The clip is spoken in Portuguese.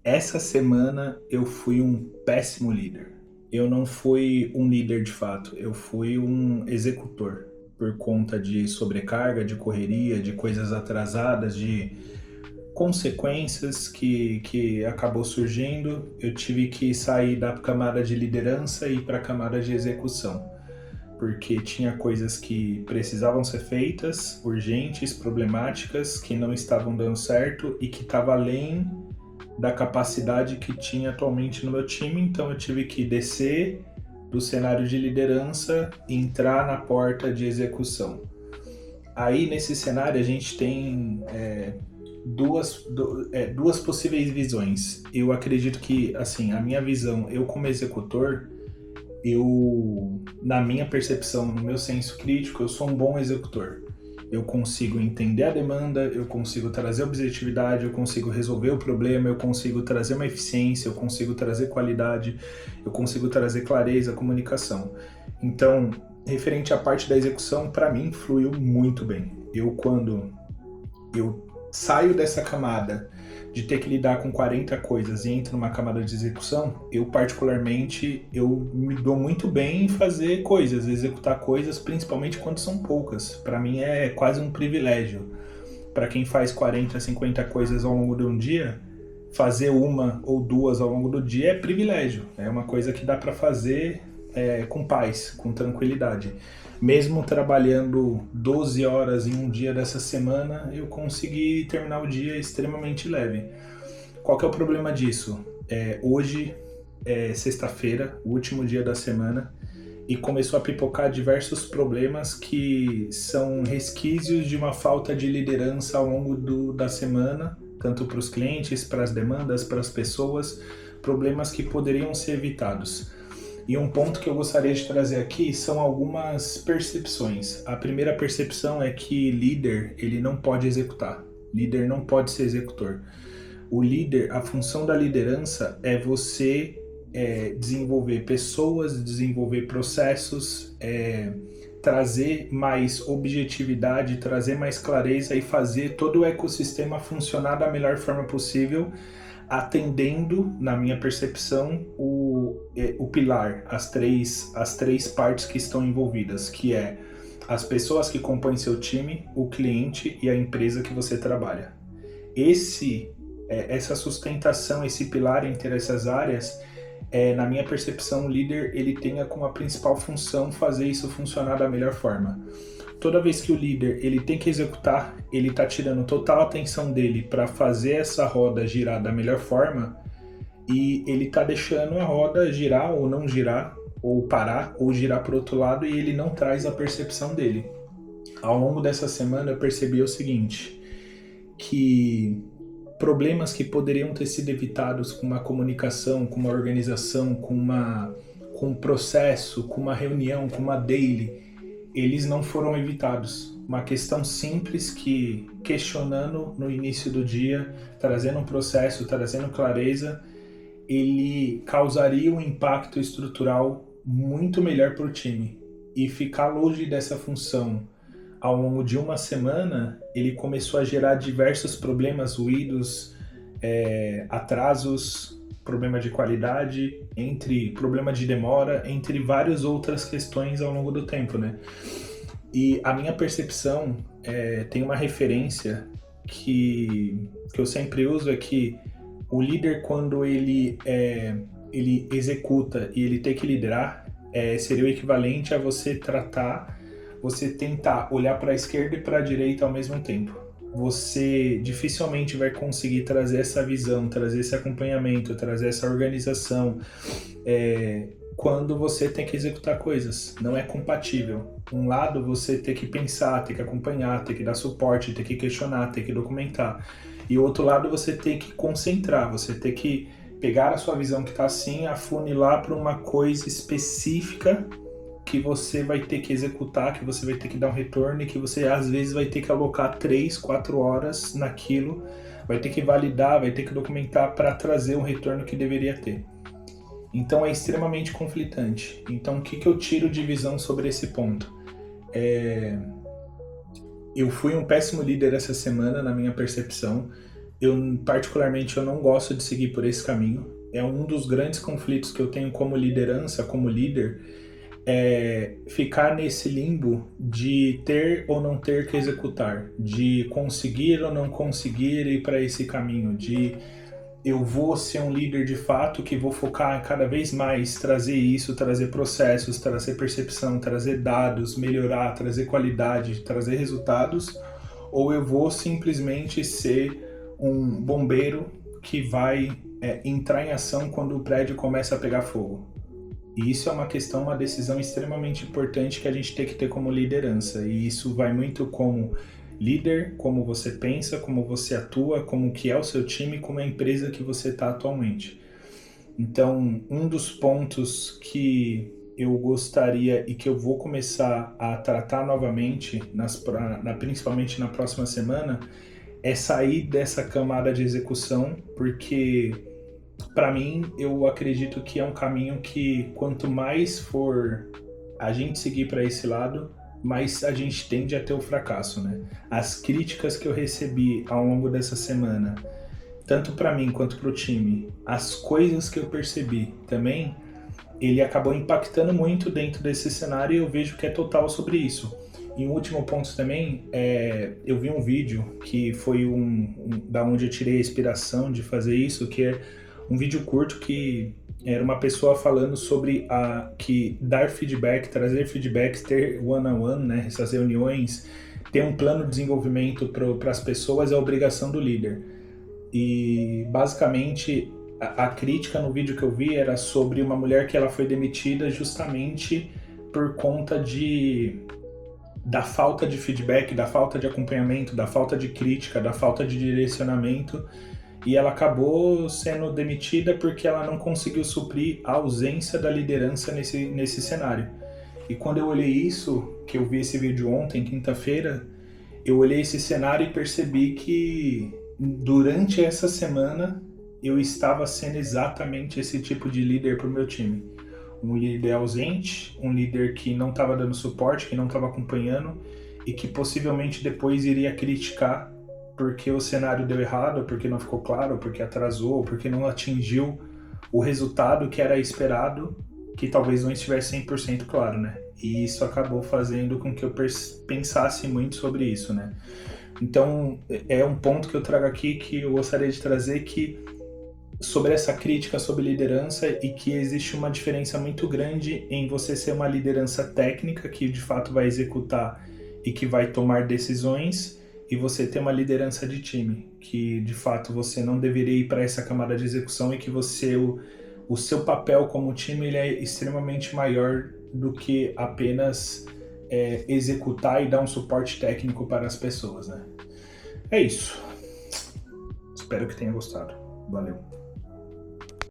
Essa semana eu fui um péssimo líder. Eu não fui um líder de fato, eu fui um executor. Por conta de sobrecarga, de correria, de coisas atrasadas, de consequências que acabou surgindo, eu tive que sair da camada de liderança e ir para a camada de execução. Porque tinha coisas que precisavam ser feitas, urgentes, problemáticas, que não estavam dando certo e que estava além da capacidade que tinha atualmente no meu time, então eu tive que descer do cenário de liderança e entrar na porta de execução. Aí nesse cenário a gente tem duas possíveis visões. Eu acredito que, assim, a minha visão, eu como executor, na minha percepção, no meu senso crítico, eu sou um bom executor. Eu consigo entender a demanda, eu consigo trazer objetividade, eu consigo resolver o problema, eu consigo trazer uma eficiência, eu consigo trazer qualidade, eu consigo trazer clareza, comunicação. Então, referente à parte da execução, para mim fluiu muito bem. Quando eu saio dessa camada de ter que lidar com 40 coisas e entro numa camada de execução, eu particularmente, eu me dou muito bem em fazer coisas, executar coisas, principalmente quando são poucas. Para mim é quase um privilégio. Para quem faz 40, 50 coisas ao longo de um dia, fazer uma ou duas ao longo do dia é privilégio. É uma coisa que dá para fazer com paz, com tranquilidade. Mesmo trabalhando 12 horas em um dia dessa semana, eu consegui terminar o dia extremamente leve. Qual que é o problema disso? Hoje é sexta-feira, o último dia da semana, e começou a pipocar diversos problemas que são resquícios de uma falta de liderança ao longo da semana, tanto para os clientes, para as demandas, para as pessoas, problemas que poderiam ser evitados. E um ponto que eu gostaria de trazer aqui são algumas percepções. A primeira percepção é que líder, ele não pode executar. Líder não pode ser executor. O líder, a função da liderança é você desenvolver pessoas, desenvolver processos, trazer mais objetividade, trazer mais clareza e fazer todo o ecossistema funcionar da melhor forma possível, atendendo, na minha percepção, o pilar, as três partes que estão envolvidas, que é as pessoas que compõem seu time, o cliente e a empresa que você trabalha. Essa sustentação, esse pilar entre essas áreas, na minha percepção, o líder ele tenha como a principal função fazer isso funcionar da melhor forma. Toda vez que o líder ele tem que executar, ele está tirando total atenção dele para fazer essa roda girar da melhor forma e ele está deixando a roda girar ou não girar, ou parar, ou girar para o outro lado e ele não traz a percepção dele. Ao longo dessa semana eu percebi o seguinte, que problemas que poderiam ter sido evitados com uma comunicação, com uma organização, com um processo, com uma reunião, com uma daily, eles não foram evitados. Uma questão simples que, questionando no início do dia, trazendo um processo, trazendo clareza, ele causaria um impacto estrutural muito melhor para o time. E ficar longe dessa função ao longo de uma semana, ele começou a gerar diversos problemas, ruídos, atrasos, problema de qualidade, problema de demora, entre várias outras questões ao longo do tempo, né? E a minha percepção tem uma referência que eu sempre uso, é que o líder, quando ele executa e ele tem que liderar, seria o equivalente a você tentar olhar para a esquerda e para a direita ao mesmo tempo. Você dificilmente vai conseguir trazer essa visão, trazer esse acompanhamento, trazer essa organização quando você tem que executar coisas. Não é compatível. Um lado você tem que pensar, tem que acompanhar, tem que dar suporte, tem que questionar, tem que documentar. E o outro lado você tem que concentrar, você tem que pegar a sua visão que está assim, afunilar para uma coisa específica que você vai ter que executar, que você vai ter que dar um retorno e que você às vezes vai ter que alocar 3, 4 horas naquilo, vai ter que validar, vai ter que documentar para trazer o retorno que deveria ter. Então é extremamente conflitante. Então o que eu tiro de visão sobre esse ponto? Eu fui um péssimo líder essa semana, na minha percepção. Particularmente, eu não gosto de seguir por esse caminho. É um dos grandes conflitos que eu tenho como liderança, como líder, é ficar nesse limbo de ter ou não ter que executar, de conseguir ou não conseguir ir para esse caminho, de eu vou ser um líder de fato que vou focar cada vez mais trazer isso, trazer processos, trazer percepção, trazer dados, melhorar, trazer qualidade, trazer resultados, ou eu vou simplesmente ser um bombeiro que vai entrar em ação quando o prédio começa a pegar fogo. E isso é uma questão, uma decisão extremamente importante que a gente tem que ter como liderança. E isso vai muito como líder, como você pensa, como você atua, como que é o seu time, como é a empresa que você está atualmente. Então, um dos pontos que eu gostaria e que eu vou começar a tratar novamente, principalmente na próxima semana, é sair dessa camada de execução, porque para mim eu acredito que é um caminho que quanto mais for a gente seguir para esse lado, mais a gente tende a ter o fracasso, né? As críticas que eu recebi ao longo dessa semana, tanto para mim quanto para o time, as coisas que eu percebi também, ele acabou impactando muito dentro desse cenário e eu vejo que é total sobre isso. E um último ponto também, eu vi um vídeo que foi da onde eu tirei a inspiração de fazer isso, que é um vídeo curto que era uma pessoa falando sobre que dar feedback, trazer feedbacks, ter one-on-one, né, essas reuniões, ter um plano de desenvolvimento para as pessoas é obrigação do líder. E basicamente a crítica no vídeo que eu vi era sobre uma mulher que ela foi demitida justamente por conta da falta de feedback, da falta de acompanhamento, da falta de crítica, da falta de direcionamento, e ela acabou sendo demitida porque ela não conseguiu suprir a ausência da liderança nesse cenário. E quando eu olhei isso, que eu vi esse vídeo ontem, quinta-feira, eu olhei esse cenário e percebi que durante essa semana eu estava sendo exatamente esse tipo de líder para o meu time. Um líder ausente, um líder que não estava dando suporte, que não estava acompanhando e que possivelmente depois iria criticar porque o cenário deu errado, porque não ficou claro, porque atrasou, porque não atingiu o resultado que era esperado, que talvez não estivesse 100% claro, né? E isso acabou fazendo com que eu pensasse muito sobre isso, né? Então, é um ponto que eu trago aqui que eu gostaria de trazer sobre essa crítica sobre liderança e que existe uma diferença muito grande em você ser uma liderança técnica que de fato vai executar e que vai tomar decisões e você ter uma liderança de time, que de fato você não deveria ir para essa camada de execução e que o seu papel como time ele é extremamente maior do que apenas executar e dar um suporte técnico para as pessoas, né? É isso. Espero que tenha gostado. Valeu.